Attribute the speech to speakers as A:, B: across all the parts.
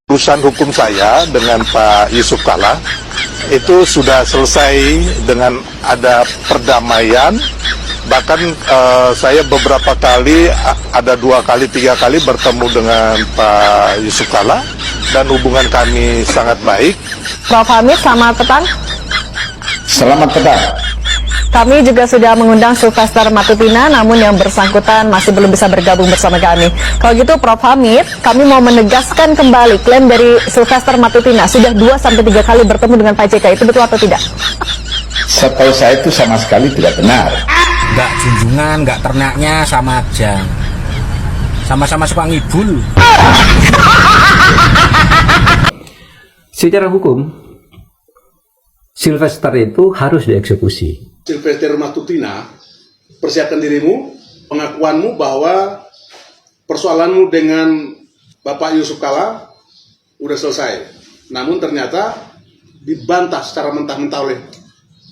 A: Urusan hukum saya dengan Pak Yusuf Kalla itu sudah selesai dengan ada perdamaian. Bahkan saya beberapa kali, ada 2 kali 3 kali bertemu dengan Pak Yusuf Kalla dan hubungan kami sangat baik.
B: Prof. Hamid, selamat petang.
C: Selamat petang.
B: Kami juga sudah mengundang Sylvester Matutina, namun yang bersangkutan masih belum bisa bergabung bersama kami. Kalau gitu Prof. Hamid, kami mau menegaskan kembali klaim dari Sylvester Matutina sudah 2-3 kali bertemu dengan Pak JK, itu betul atau tidak?
C: Setahu saya itu sama sekali tidak benar.
D: Enggak junjungan, enggak ternaknya sama aja. Sama-sama suka ngibul.
E: Secara hukum, Sylvester itu harus dieksekusi.
F: Sylvester Matutina, persiapkan dirimu, pengakuanmu bahwa persoalanmu dengan Bapak Yusuf Kalla udah selesai. Namun ternyata dibantah secara mentah-mentah oleh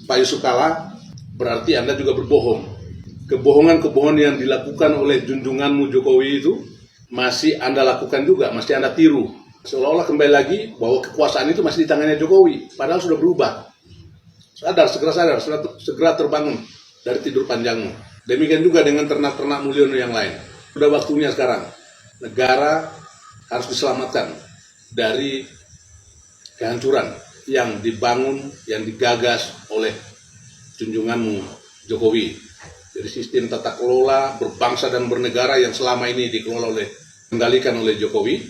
F: Pak Yusuf Kalla, berarti Anda juga berbohong. Kebohongan-kebohongan yang dilakukan oleh junjunganmu Jokowi itu masih Anda lakukan juga, masih Anda tiru. Seolah-olah kembali lagi bahwa kekuasaan itu masih di tangannya Jokowi, padahal sudah berubah. Sadar, segera terbangun dari tidur panjangmu. Demikian juga dengan ternak-ternak Mulyono yang lain. Sudah waktunya sekarang, negara harus diselamatkan dari kehancuran yang dibangun, yang digagas oleh junjunganmu Jokowi. Dari sistem tata kelola berbangsa dan bernegara yang selama ini dikendalikan oleh Jokowi.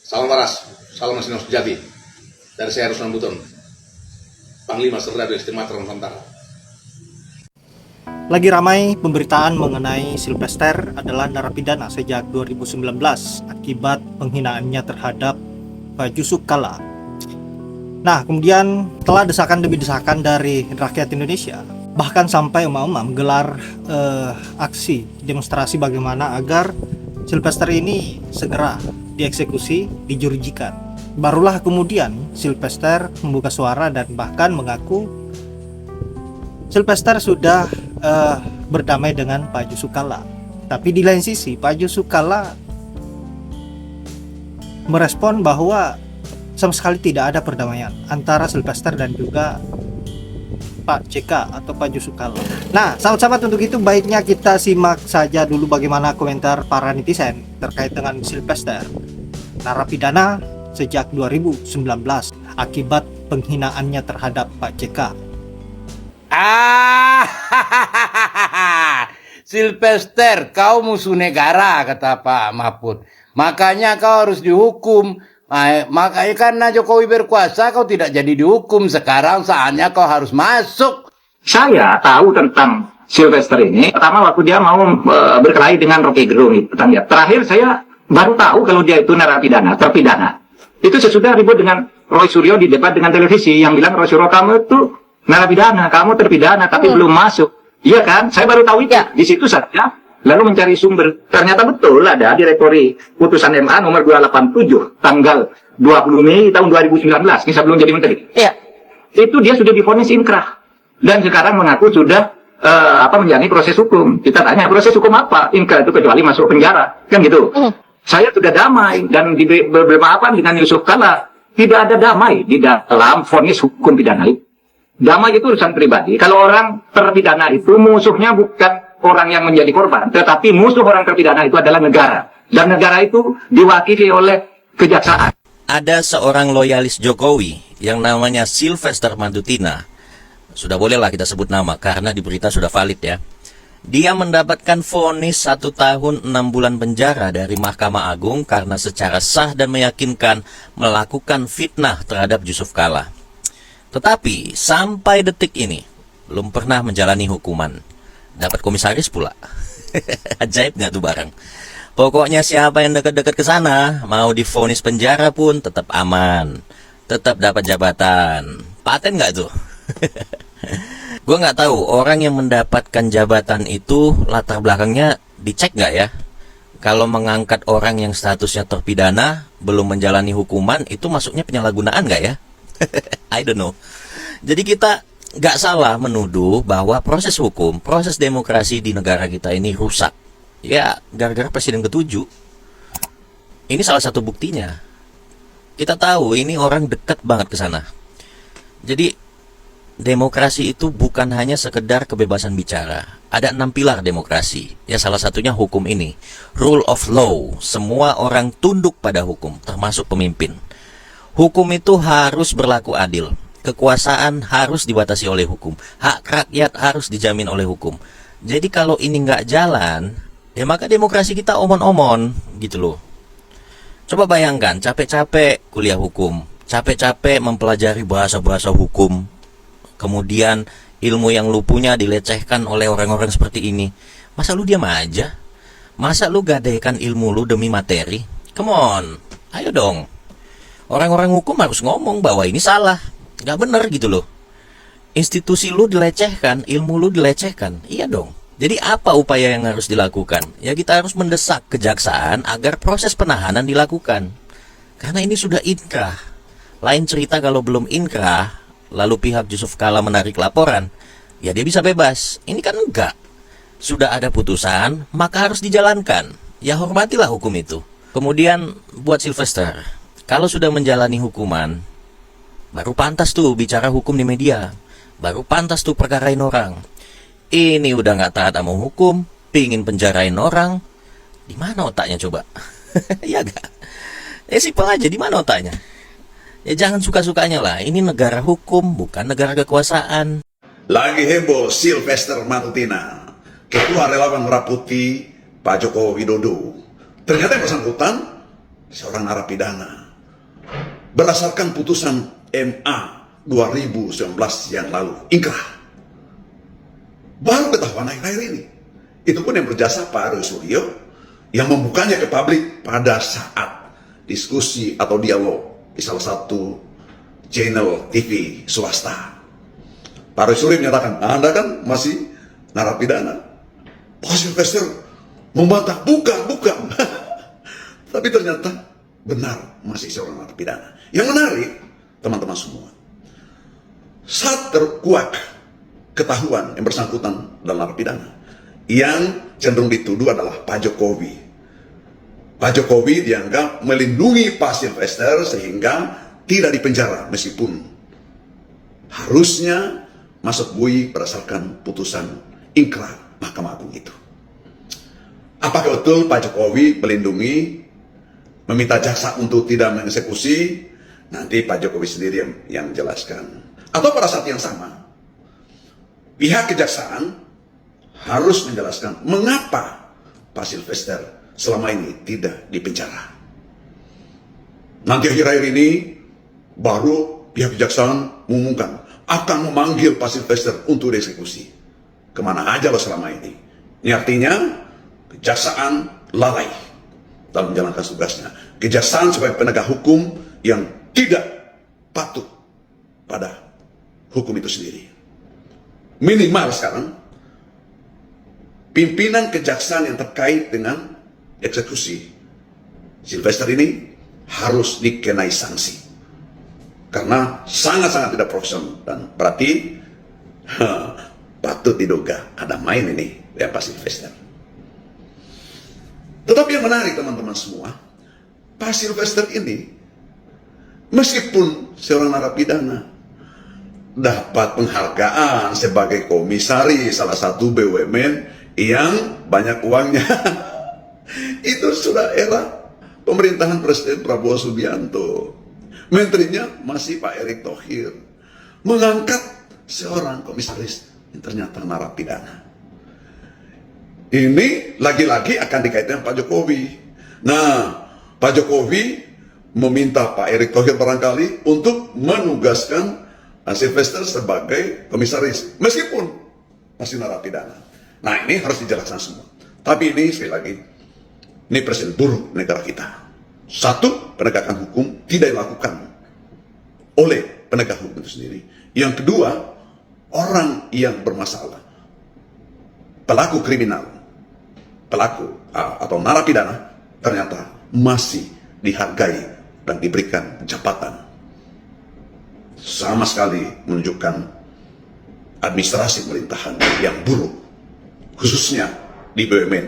F: Salam waras, salam nasional sejati. Dari saya Ruslan Buton, Panglima Serdadu Istimewa Nusantara.
G: Lagi ramai pemberitaan mengenai Sylvester adalah narapidana sejak 2019 akibat penghinaannya terhadap Pak Yusuf Kalla. Nah, kemudian telah desakan demi desakan dari rakyat Indonesia, bahkan sampai emak-emak menggelar aksi demonstrasi bagaimana agar Sylvester ini segera dieksekusi, dijurjikan. Barulah kemudian Sylvester membuka suara dan bahkan mengaku Sylvester sudah berdamai dengan Pak Yusuf Kalla. Tapi di lain sisi Pak Yusuf Kalla merespon bahwa sama sekali tidak ada perdamaian antara Sylvester dan juga Pak JK atau Pak Yusuf Kalla. Nah, sahabat-sahabat, untuk itu baiknya kita simak saja dulu bagaimana komentar para netizen terkait dengan Sylvester, narapidana sejak 2019 akibat penghinaannya terhadap Pak JK.
D: Sylvester, kau musuh negara, kata Pak Mahfud. Makanya kau harus dihukum. Makanya karena Jokowi berkuasa, kau tidak jadi dihukum. Sekarang saatnya kau harus masuk.
H: Saya tahu tentang Sylvester ini. Pertama waktu dia mau berkelahi dengan Rocky Gerung itu. Terakhir saya baru tahu kalau dia itu narapidana, terpidana. Itu sesudah ribut dengan Roy Suryo di debat dengan televisi yang bilang, Roy Suryo, kamu itu narapidana, kamu terpidana tapi belum masuk. Iya kan? Saya baru tahu itu. Ya. Di situ saja lalu mencari sumber. Ternyata betul ada di rekori putusan MA nomor 287 tanggal 20 Mei tahun 2019. Ini sebelum jadi menteri. Iya. Itu dia sudah divonis inkrah dan sekarang mengaku sudah menjalani proses hukum. Kita tanya, proses hukum apa? Inkrah itu kecuali masuk penjara. Kan gitu. Saya sudah damai dan bermaafan dengan Yusuf Kalla. Tidak ada damai di dalam vonis hukum pidana itu. Damai itu urusan pribadi. Kalau orang terpidana itu musuhnya bukan orang yang menjadi korban, tetapi musuh orang terpidana itu adalah negara. Dan negara itu diwakili oleh kejaksaan.
I: Ada seorang loyalis Jokowi yang namanya Sylvester Matutina. Sudah bolehlah kita sebut nama karena di berita sudah valid ya. Dia mendapatkan vonis 1 tahun 6 bulan penjara dari Mahkamah Agung karena secara sah dan meyakinkan melakukan fitnah terhadap Yusuf Kalla. Tetapi sampai detik ini belum pernah menjalani hukuman. Dapat komisaris pula. Ajaib nggak tuh barang? Pokoknya siapa yang dekat-dekat ke sana, mau divonis penjara pun tetap aman, tetap dapat jabatan. Paten nggak tuh? Gue nggak tahu orang yang mendapatkan jabatan itu latar belakangnya dicek nggak ya? Kalau mengangkat orang yang statusnya terpidana belum menjalani hukuman itu masuknya penyalahgunaan nggak ya? I don't know. Jadi kita nggak salah menuduh bahwa proses hukum, proses demokrasi di negara kita ini rusak. Ya, gara-gara presiden ke-7. Ini salah satu buktinya. Kita tahu ini orang dekat banget ke sana. Jadi, demokrasi itu bukan hanya sekedar kebebasan bicara. Ada 6 pilar demokrasi. Ya, salah satunya hukum ini. Rule of law. Semua orang tunduk pada hukum, termasuk pemimpin. Hukum itu harus berlaku adil. Kekuasaan harus dibatasi oleh hukum. Hak rakyat harus dijamin oleh hukum. Jadi kalau ini nggak jalan, ya maka demokrasi kita omon-omon, gitu loh. Coba bayangkan, capek-capek kuliah hukum, capek-capek mempelajari bahasa-bahasa hukum, kemudian ilmu yang lu punya dilecehkan oleh orang-orang seperti ini. Masa lu diam aja? Masa lu gadaikan ilmu lu demi materi? Come on, ayo dong. Orang-orang hukum harus ngomong bahwa ini salah, nggak bener gitu loh. Institusi lu dilecehkan, ilmu lu dilecehkan, iya dong. Jadi apa upaya yang harus dilakukan? Ya kita harus mendesak kejaksaan agar proses penahanan dilakukan. Karena ini sudah inkrah. Lain cerita kalau belum inkrah, lalu pihak Yusuf Kala menarik laporan, ya dia bisa bebas. Ini kan enggak. Sudah ada putusan, maka harus dijalankan. Ya hormatilah hukum itu. Kemudian buat Sylvester, kalau sudah menjalani hukuman, baru pantas tuh bicara hukum di media. Baru pantas tuh perkarain orang. Ini udah gak taat sama hukum, pingin penjarain orang. Di mana otaknya coba? Ya gak? Ya simpel aja, di mana otaknya? Ya jangan suka-sukanya lah. Ini negara hukum, bukan negara kekuasaan.
J: Lagi heboh Sylvester Matutina, Ketua Relawan Merah Putih Pak Joko Widodo. Ternyata yang bersangkutan seorang narapidana. Berdasarkan putusan MA 2019 yang lalu, inkrah. Baru ketahuan akhir-akhir ini. Itu pun yang berjasa Pak Roy Suryo yang membukanya ke publik pada saat diskusi atau dialog di salah satu channel TV swasta. Pak Roy Suryo menyatakan, Anda kan masih narapidana. Pak Sylvester membantah, bukan. Tapi ternyata benar masih seorang narapidana. Yang menarik, teman-teman semua, saat terkuak ketahuan yang bersangkutan dalam narapidana, yang cenderung dituduh adalah Pak Jokowi. Pak Jokowi dianggap melindungi Pak Sylvester sehingga tidak dipenjara meskipun harusnya masuk bui berdasarkan putusan inkrah Mahkamah Agung itu. Apakah betul Pak Jokowi melindungi, meminta jaksa untuk tidak mengeksekusi? Nanti Pak Jokowi sendiri yang menjelaskan. Atau pada saat yang sama, pihak kejaksaan harus menjelaskan mengapa Pak Sylvester selama ini tidak dipenjara. Nanti akhir-akhir ini baru pihak kejaksaan mengumumkan akan memanggil Pak Sylvester untuk dieksekusi. Kemana aja lo selama ini? Ini artinya kejaksaan lalai dalam menjalankan tugasnya. Kejaksaan sebagai penegak hukum yang tidak patuh pada hukum itu sendiri. Minimal sekarang pimpinan kejaksaan yang terkait dengan eksekusi Sylvester ini harus dikenai sanksi karena sangat-sangat tidak profesional dan berarti patut diduga ada main ini ya Pak Sylvester. Tetapi yang menarik teman-teman semua, Pak Sylvester ini meskipun seorang narapidana dapat penghargaan sebagai komisaris salah satu BUMN yang banyak uangnya. Itu sudah era pemerintahan Presiden Prabowo Subianto. Menterinya masih Pak Erick Thohir. Mengangkat seorang komisaris yang ternyata narapidana. Ini lagi-lagi akan dikaitkan Pak Jokowi. Nah, Pak Jokowi meminta Pak Erick Thohir barangkali untuk menugaskan Sylvester sebagai komisaris meskipun masih narapidana. Nah ini harus dijelaskan semua. Tapi ini sekali lagi, ini presiden buruk negara kita. Satu, penegakan hukum tidak dilakukan oleh penegak hukum itu sendiri. Yang kedua, orang yang bermasalah, pelaku kriminal, pelaku atau narapidana ternyata masih dihargai dan diberikan jabatan. Sama sekali menunjukkan administrasi pemerintahan yang buruk, khususnya di BUMN.